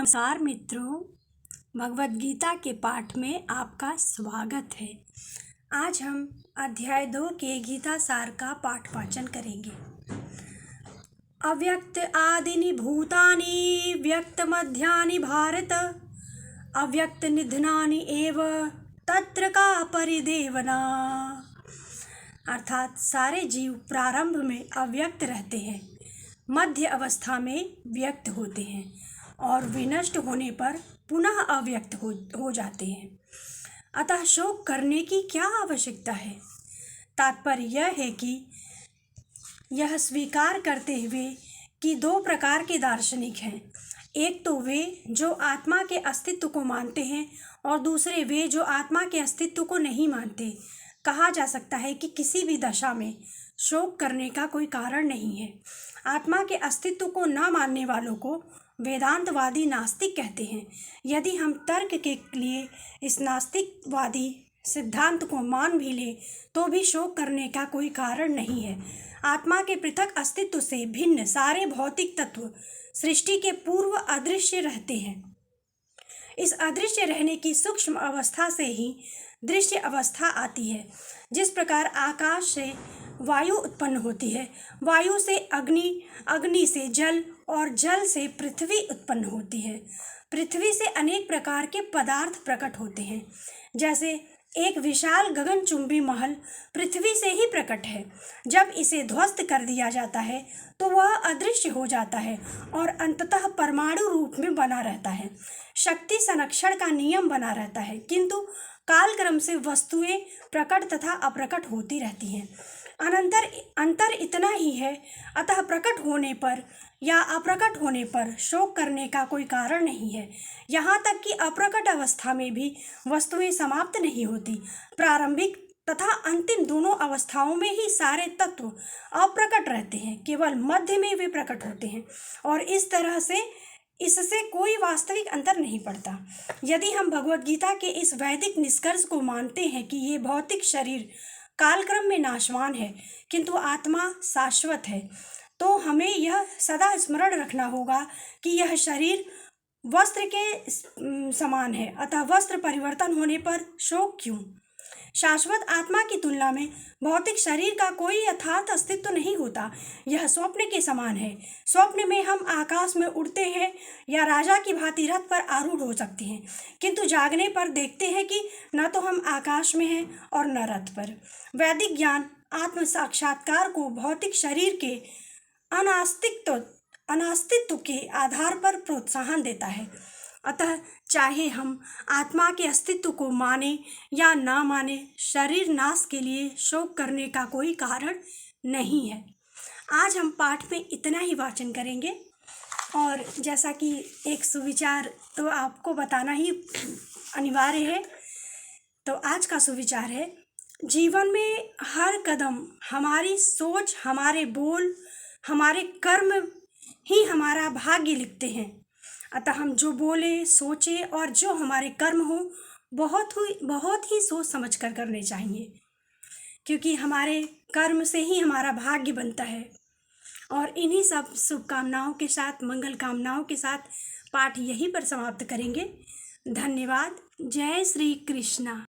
नमस्कार मित्रों, भगवद गीता के पाठ में आपका स्वागत है। आज हम अध्याय 2 के गीता सार का पाठ वाचन करेंगे। अव्यक्त आदिनि भूतानि व्यक्त मध्यानि भारत अव्यक्त निधनानि एव तत्र का परिदेवना। अर्थात सारे जीव प्रारंभ में अव्यक्त रहते हैं, मध्य अवस्था में व्यक्त होते हैं और विनष्ट होने पर पुनः अव्यक्त हो जाते हैं। अतः शोक करने की क्या आवश्यकता है। तात्पर्य यह है कि यह स्वीकार करते हुए कि दो प्रकार के दार्शनिक हैं। एक तो वे जो आत्मा के अस्तित्व को मानते हैं और दूसरे वे जो आत्मा के अस्तित्व को नहीं मानते। कहा जा सकता है कि किसी भी दशा में शोक करने का कोई कारण नहीं है। आत्मा के अस्तित्व को न मानने वालों को वेदांतवादी नास्तिक कहते हैं। यदि हम तर्क के लिए इस नास्तिकवादी सिद्धांत को मान भी ले तो भी शोक करने का कोई कारण नहीं है। आत्मा के पृथक अस्तित्व से भिन्न सारे भौतिक तत्व सृष्टि के पूर्व अदृश्य रहते हैं। इस अदृश्य रहने की सूक्ष्म अवस्था से ही दृश्य अवस्था आती है। जिस प्रकार आकाश से वायु उत्पन्न होती है, वायु से अग्नि, अग्नि से जल और जल से पृथ्वी उत्पन्न होती है। पृथ्वी से अनेक प्रकार के पदार्थ प्रकट होते हैं। जैसे एक विशाल गगनचुंबी महल पृथ्वी से ही प्रकट है। जब इसे ध्वस्त कर दिया जाता है तो वह अदृश्य हो जाता है और अंततः परमाणु रूप में बना रहता है। शक्ति संरक्षण का नियम बना रहता है, किंतु कालक्रम से वस्तुएं प्रकट तथा अप्रकट होती रहती हैं। अंतर इतना ही है। अतः प्रकट होने पर या अप्रकट होने पर शोक करने का कोई कारण नहीं है। यहाँ तक कि अप्रकट अवस्था में भी वस्तुएं समाप्त नहीं होती। प्रारंभिक तथा अंतिम दोनों अवस्थाओं में ही सारे तत्व अप्रकट रहते हैं, केवल मध्य में वे प्रकट होते हैं और इस तरह से इससे कोई वास्तविक अंतर नहीं पड़ता। यदि हम भगवद गीता के इस वैदिक निष्कर्ष को मानते हैं कि ये भौतिक शरीर कालक्रम में नाशवान है किंतु आत्मा शाश्वत है, तो हमें यह सदा स्मरण रखना होगा कि यह शरीर वस्त्र के समान है। अतः वस्त्र परिवर्तन होने पर शोक क्यों। शाश्वत आत्मा की तुलना में भौतिक शरीर का कोई यथार्थ अस्तित्व नहीं होता। यह स्वप्न के समान है। स्वप्न में हम आकाश में उड़ते हैं या राजा की भांति रथ पर आरूढ़ हो सकते हैं, किंतु जागने पर देखते हैं कि न तो हम आकाश में हैं और न रथ पर। वैदिक ज्ञान आत्म साक्षात्कार को भौतिक शरीर के अनास्तित्व के आधार पर प्रोत्साहन देता है। अतः चाहे हम आत्मा के अस्तित्व को माने या ना माने, शरीर नाश के लिए शोक करने का कोई कारण नहीं है। आज हम पाठ में इतना ही वाचन करेंगे और जैसा कि एक सुविचार तो आपको बताना ही अनिवार्य है। तो आज का सुविचार है, जीवन में हर कदम हमारी सोच, हमारे बोल, हमारे कर्म ही हमारा भाग्य लिखते हैं। अतः हम जो बोले, सोचे और जो हमारे कर्म हो बहुत ही सोच समझ कर करने चाहिए, क्योंकि हमारे कर्म से ही हमारा भाग्य बनता है। और इन्हीं सब शुभकामनाओं के साथ, मंगल कामनाओं के साथ पाठ यहीं पर समाप्त करेंगे। धन्यवाद। जय श्री कृष्णा।